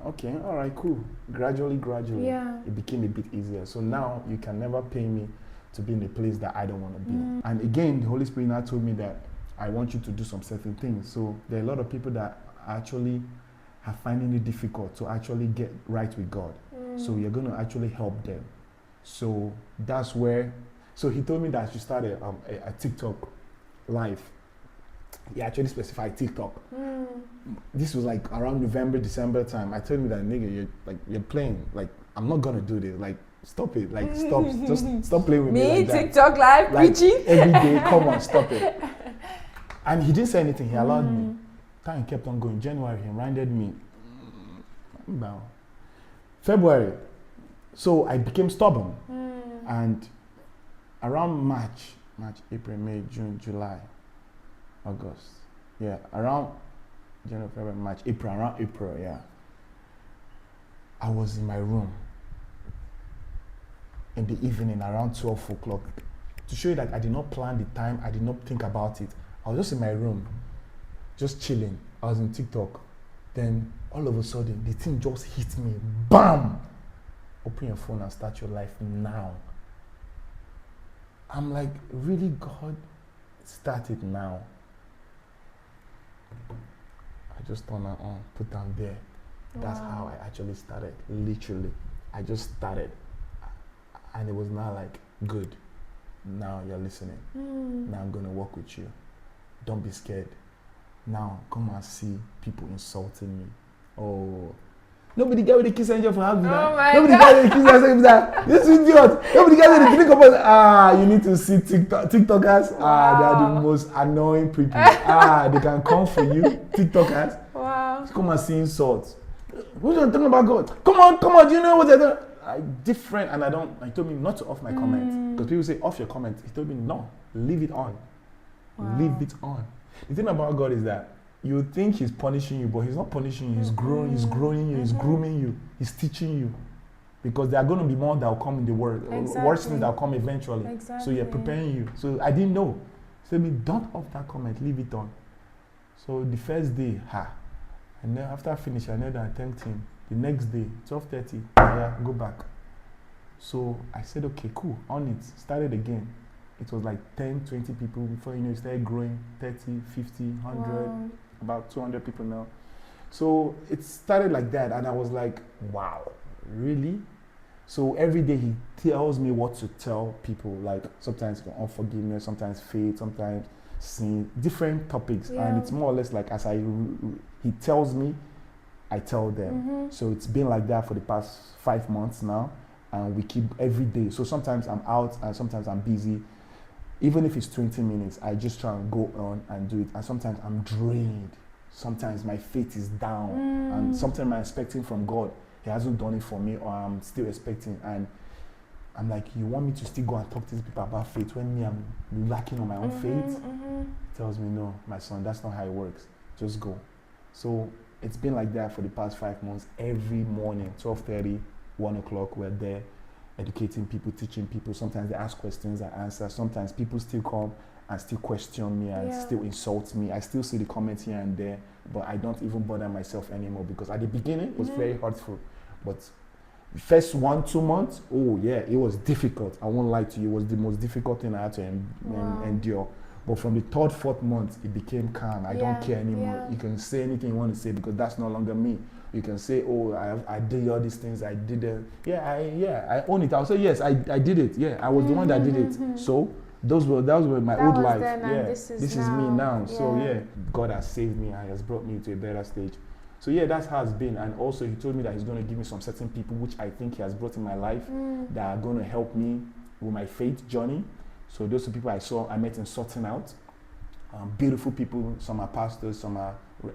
Okay, all right, cool. Gradually, it became a bit easier. So now you can never pay me to be in a place that I don't want to be. And again, the Holy Spirit now told me that I want you to do some certain things. So there are a lot of people that actually are finding it difficult to actually get right with God. So you're going to actually help them. So that's where, so he told me that I should start a TikTok live. He actually specified TikTok. This was like around November, December time. I told him that, nigga, you're playing. Like, I'm not gonna do this. Like, stop it. Like, just stop playing with me like that.
TikTok live
like,
preaching
every day. Come on, stop it. And he didn't say anything. He allowed me. Time kept on going. January, he reminded me. Now, February. So I became stubborn. And around March, April, May, June, July, August. Yeah, around January, February, March, April, around April, yeah. I was in my room in the evening around 12 o'clock. To show you that I did not plan the time, I did not think about it. I was just in my room, just chilling. I was in TikTok. Then all of a sudden, the thing just hit me. BAM! Open your phone and start your life now. I'm like, really, God? Start it now. I just turned it on, put down there. That's how I actually started, literally. I just started. And it was not like, good, now you're listening. Now I'm going to work with you. Don't be scared. Now come and see people insulting me. Oh, Nobody get with the kiss angel for having that.
Oh my
Nobody
God.
get with the kiss angel for that. This idiot. Nobody get with the click up. You need to see TikTokers.
Wow.
They are the most annoying people. They can come for you. TikTokers.
Wow.
Come and see insults. Who's talking about God? Come on. Do you know what they're doing? Different, and I told me not to off my comment because people say off your comment. He told me no, leave it on. Wow. Leave it on. The thing about God is that you think he's punishing you, but he's not punishing you. He's growing you. He's grooming you. He's teaching you, because there are going to be more that will come in the world. Exactly. Worse things that will come eventually. Exactly. So you're preparing you. So I didn't know. He said me, don't off that comment. Leave it on. So the first day, and then after I finished, I knelt and I thanked him. The next day, 12:30, go back. So I said, okay, cool, on it. Started again. It was like 10, 20 people. Before you know, it started growing, 30, 50, 100, wow. About 200 people now. So it started like that, and I was like, wow, really? So every day he tells me what to tell people, like sometimes unforgiveness, sometimes faith, sometimes sin, different topics. Yeah. And it's more or less like as he tells me, I tell them. So it's been like that for the past 5 months now, and we keep every day. So sometimes I'm out and sometimes I'm busy. Even if it's 20 minutes, I just try and go on and do it. And sometimes I'm drained. Sometimes my faith is down. And sometimes I'm expecting from God. He hasn't done it for me, or I'm still expecting. And I'm like, you want me to still go and talk to these people about faith when me, I'm lacking on my own faith? He tells me, no, my son, that's not how it works. Just go. So it's been like that for the past 5 months. Every morning, 12:30, 1 o'clock, we're there educating people, teaching people. Sometimes they ask questions, I answer. Sometimes people still come and still question me and still insult me. I still see the comments here and there, but I don't even bother myself anymore, because at the beginning it was very hurtful. But first 1-2 months, it was difficult. I won't lie to you, it was the most difficult thing I had to endure. But from the 3rd, 4th month, it became calm. I don't care anymore. You can say anything you want to say, because that's no longer me. You can say, I did all these things, I did it. I own it. I'll say, yes, I did it. Yeah, I was the one that did it. So that was my old life. This is me now. Yeah. So God has saved me and has brought me to a better stage. So that's how it's been. And also he told me that he's going to give me some certain people, which I think he has brought in my life, that are going to help me with my faith journey. So those are people I met in sorting out. Beautiful people. Some are pastors, some are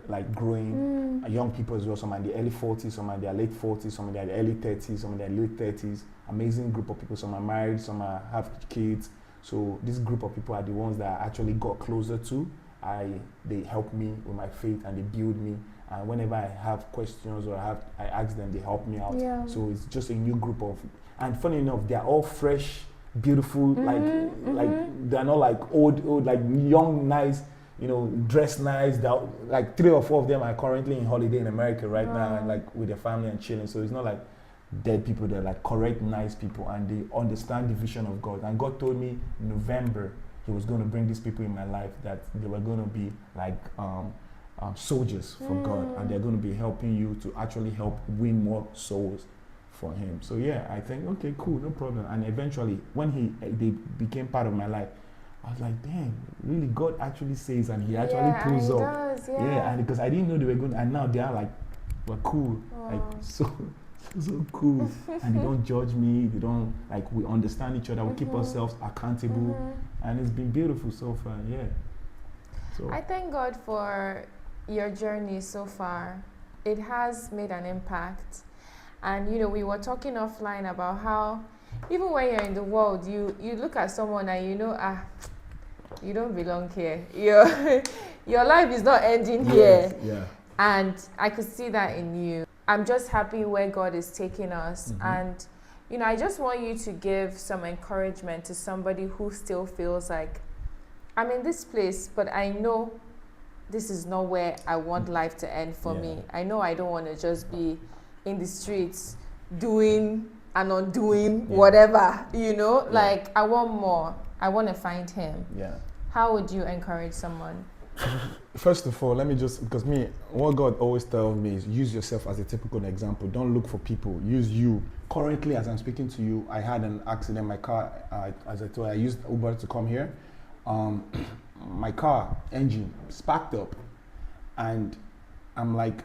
like growing, young people as well. Some are in the early 40s, some are in their late 40s, some are in their early 30s, some in their late 30s. Amazing group of people. Some are married, some have kids. So this group of people are the ones that I actually got closer to. They help me with my faith and they build me. And whenever I have questions or I ask them, they help me out. Yeah. So it's just a new group of, and funny enough, they're all fresh, beautiful, like they're not like old, like young, nice, dressed nice. Like 3 or 4 of them are currently in holiday in America right now, and like with their family and chilling. So it's not like dead people, they're like correct, nice people, and they understand the vision of God. And God told me in November he was going to bring these people in my life, that they were going to be like soldiers for God, and they're going to be helping you to actually help win more souls for him. So I think, okay, cool, no problem. And eventually when they became part of my life, I was like, damn, really, God actually says, and he actually pulls up. Does, and because I didn't know they were good, and now they are like, we're cool. Like so cool. And they don't judge me, they don't, like, we understand each other, we keep ourselves accountable, and it's been beautiful so far. So
I thank God for your journey so far. It has made an impact. And we were talking offline about how even when you're in the world, you look at someone and you don't belong here. Your life is not ending here. Yeah. And I could see that in you. I'm just happy where God is taking us. And I just want you to give some encouragement to somebody who still feels like, I'm in this place, but I know this is not where I want life to end for me. I know I don't want to just be in the streets doing and undoing whatever, like I want more. I want to find him. How would you encourage someone?
First of all, let me just, because what God always tells me is use yourself as a typical example. Don't look for people. Use you. Currently, as I'm speaking to you, I had an accident. My car, as I told you, I used Uber to come here. My car engine sparked up, and I'm like,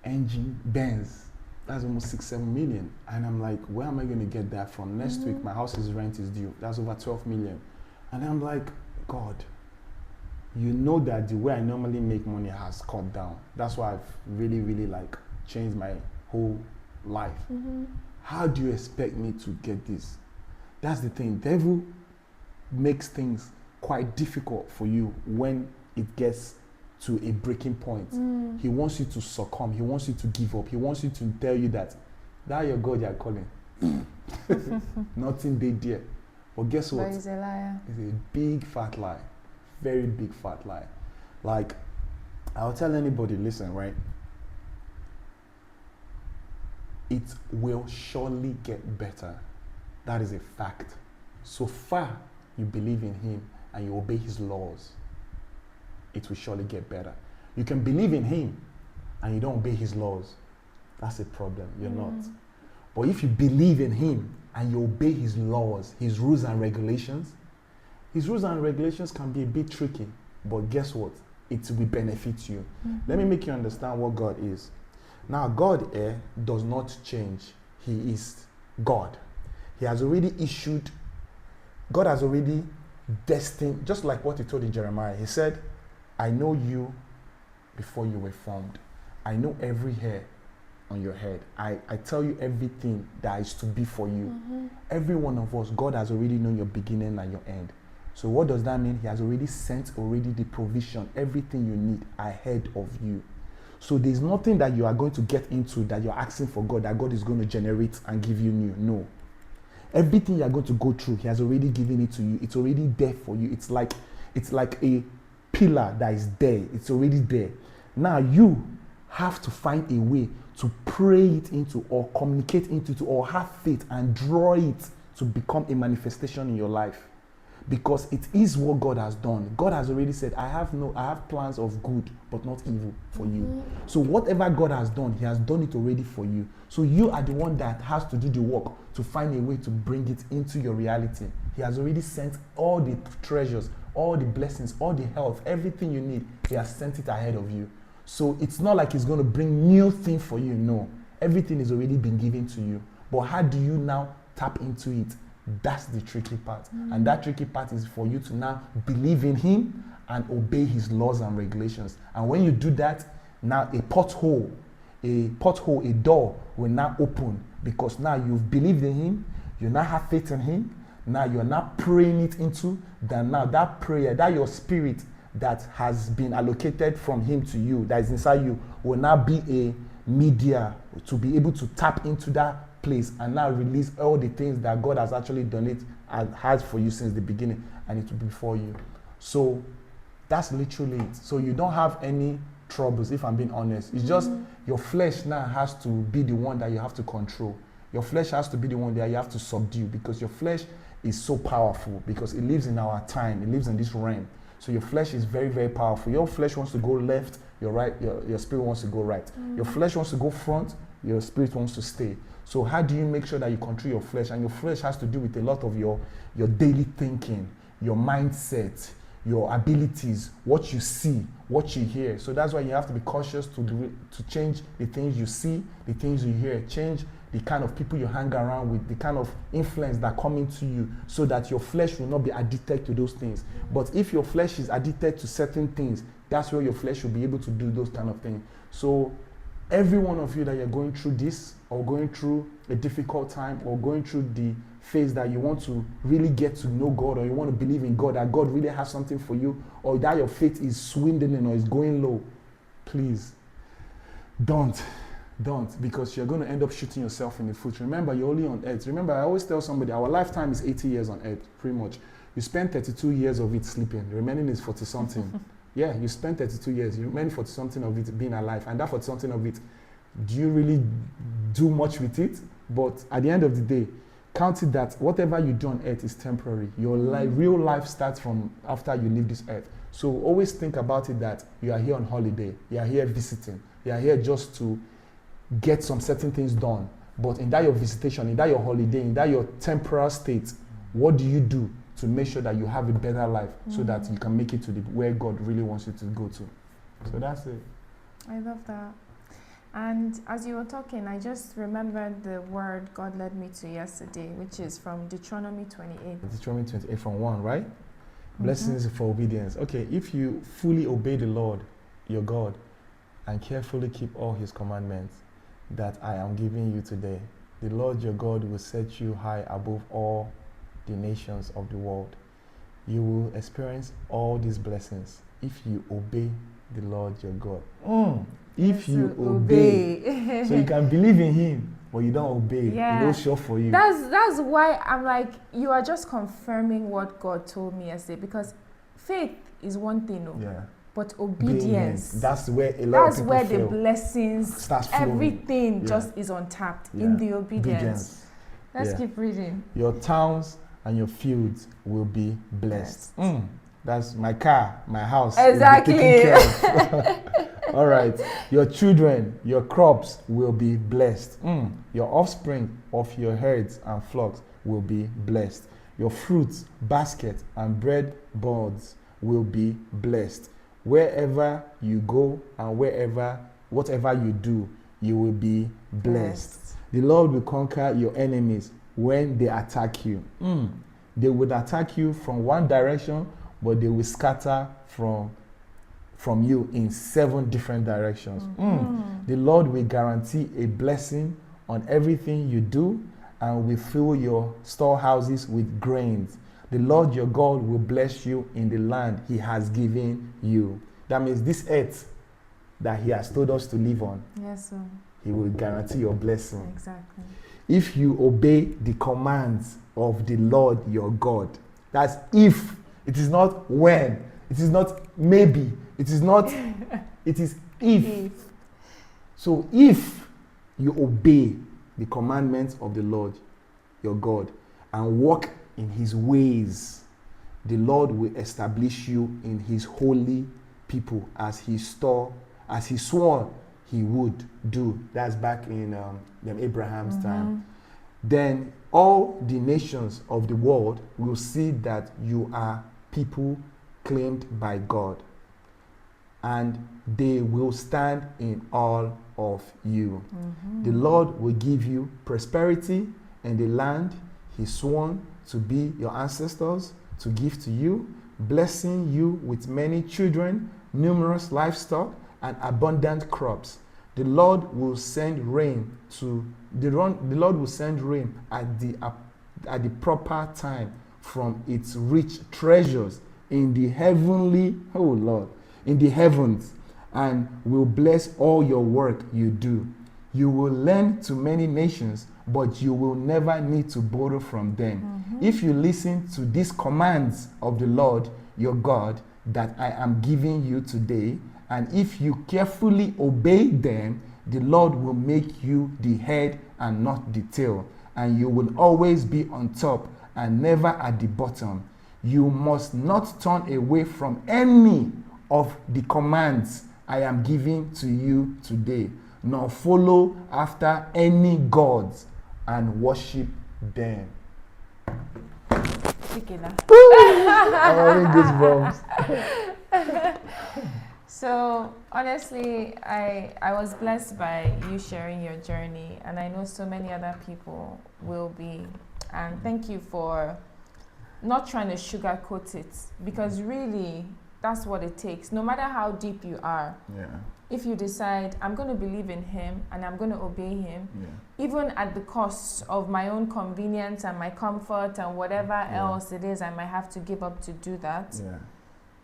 engine, Benz. That's almost 6-7 million. And I'm like, where am I going to get that from? Next week, my house's rent is due. That's over 12 million. And I'm like, God, you know that the way I normally make money has cut down. That's why I've really, really like changed my whole life. How do you expect me to get this? That's the thing. Devil makes things quite difficult for you when it gets to a breaking point. He wants you to succumb. He wants you to give up. He wants you to tell you that your God you're calling. Nothing they dare. But guess what?
But he's a liar.
It's a big fat lie. Very big fat lie. Like, I'll tell anybody, listen, right? It will surely get better. That is a fact. So far you believe in him and you obey his laws, it will surely get better. You can believe in him and you don't obey his laws. That's a problem. You're not. But if you believe in him and you obey his laws, his rules and regulations, his rules and regulations can be a bit tricky, but guess what? It will benefit you. Let me make you understand what God is. Now, God does not change. He is God. He has already issued, God has already destined, just like what he told in Jeremiah. He said, I know you before you were formed. I know every hair on your head. I tell you everything that is to be for you. Every one of us, God has already known your beginning and your end. So what does that mean? He has already sent the provision, everything you need ahead of you. So there's nothing that you are going to get into that you're asking for God, that God is going to generate and give you new. No. Everything you're going to go through, he has already given it to you. It's already there for you. It's like a pillar that is there. It's already there. Now you have to find a way to pray it into or communicate into or have faith and draw it to become a manifestation in your life. Because it is what God has done. God has already said, I have plans of good, but not evil for you. So whatever God has done, he has done it already for you. So you are the one that has to do the work to find a way to bring it into your reality. He has already sent all the treasures, all the blessings, all the health, everything you need. He has sent it ahead of you. So it's not like he's going to bring new thing for you. No, everything has already been given to you. But how do you now tap into it? That's the tricky part. And that tricky part is for you to now believe in him and obey his laws and regulations. And when you do that, now a door will now open, because now you've believed in him, you now have faith in him, now you're not praying it into, then now that prayer, that your spirit that has been allocated from him to you, that is inside you, will now be a media to be able to tap into that place and now release all the things that God has actually done it and has for you since the beginning, and it will be for you. So that's literally it. So you don't have any troubles, if I'm being honest. It's just your flesh now has to be the one that you have to control. Your flesh has to be the one that you have to subdue, because your flesh is so powerful, because it lives in our time, it lives in this realm. So your flesh is very, very powerful. Your flesh wants to go left, your right, your spirit wants to go right. Your flesh wants to go front, your spirit wants to stay. So how do you make sure that you control your flesh? And your flesh has to do with a lot of your daily thinking, your mindset, your abilities, what you see, what you hear. So that's why you have to be cautious to change the things you see, the things you hear, change the kind of people you hang around with, the kind of influence that come into you, so that your flesh will not be addicted to those things. But if your flesh is addicted to certain things, that's where your flesh will be able to do those kind of things. So every one of you that you're going through this, or going through a difficult time, or going through the phase that you want to really get to know God, or you want to believe in God, that God really has something for you, or that your faith is swindling or is going low, please don't, because you're going to end up shooting yourself in the foot. Remember, you're only on earth. Remember, I always tell somebody, our lifetime is 80 years on earth, pretty much. You spend 32 years of it sleeping. The remaining is 40-something. Yeah, you spend 32 years. You remaining 40-something of it being alive. And that 40-something of it, do you really do much with it? But at the end of the day, count it that whatever you do on earth is temporary. Your real life starts from after you leave this earth. So always think about it that you are here on holiday. You are here visiting. You are here just to get some certain things done. But in that your visitation, in that your holiday, in that your temporal state, what do you do to make sure that you have a better life, so that you can make it to where God really wants you to go to? So that's it.
I love that. And as you were talking, I just remembered the word God led me to yesterday, which is from Deuteronomy 28.
Deuteronomy 28 from 1, right? Blessings for obedience. Okay, if you fully obey the Lord, your God, and carefully keep all his commandments that I am giving you today, the Lord your God will set you high above all the nations of the world. You will experience all these blessings if you obey the Lord your God. If you obey. So you can believe in him, but you don't obey. Yeah. He knows sure for you.
That's why I'm like, you are just confirming what God told me yesterday, because faith is one thing, but obedience.
That's where a lot of people
That's where the blessings, everything just is untapped in the obedience. Let's keep reading.
Your towns and your fields will be blessed. That's my car, my house.
Exactly.
Will be taken care of. All right. Your children, your crops will be blessed. Your offspring of your herds and flocks will be blessed. Your fruits, basket, and bread boards will be blessed. Wherever you go and whatever you do, you will be blessed. The Lord will conquer your enemies when they attack you. They would attack you from one direction, but they will scatter from you in 7 different directions. The Lord will guarantee a blessing on everything you do and will fill your storehouses with grains. The Lord your God will bless you in the land he has given you. That means this earth that he has told us to live on.
Yes, sir.
He will guarantee your blessing.
Exactly.
If you obey the commands of the Lord your God. That's if. It is not when. It is not maybe. It is not. It is if. So if you obey the commandments of the Lord your God and walk in his ways, the Lord will establish you in his holy people as he swore he would do. That's back in Abraham's time. Then all the nations of the world will see that you are people claimed by God, and they will stand in awe of you. The Lord will give you prosperity in the land he swore to be your ancestors to give to you, blessing you with many children, numerous livestock, and abundant crops. The Lord will send rain at the proper time from its rich treasures in the heavens, and will bless all your work you do. You will lend to many nations, but you will never need to borrow from them. If you listen to these commands of the Lord your God that I am giving you today, and if you carefully obey them, the Lord will make you the head and not the tail, and you will always be on top and never at the bottom. You must not turn away from any of the commands I am giving to you today, nor follow after any gods and worship them. I'm having goosebumps.
So honestly, I was blessed by you sharing your journey, and I know so many other people will be. And thank you for not trying to sugarcoat it, because really that's what it takes. No matter how deep you are, if you decide I'm going to believe in him and I'm going to obey him, even at the cost of my own convenience and my comfort and whatever else it is I might have to give up to do that,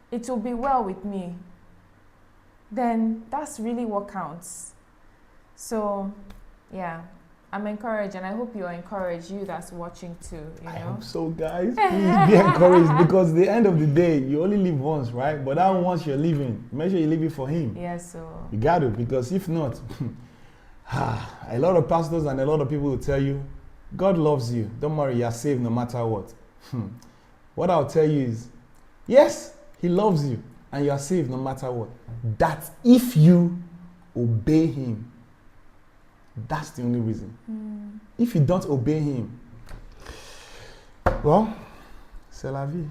it will be well with me. Then that's really what counts. So I'm encouraged, and I hope you're encouraged, you that's watching too.
I hope so, guys. Please be encouraged, because the end of the day, you only live once, right? But that once you're living, make sure you live it for him.
So
you got to, because if not, a lot of pastors and a lot of people will tell you, God loves you. Don't worry, you're saved no matter what. What I'll tell you is, yes, he loves you, and you're saved no matter what. That's if you obey him. That's the only reason. If you don't obey him, well, c'est la vie.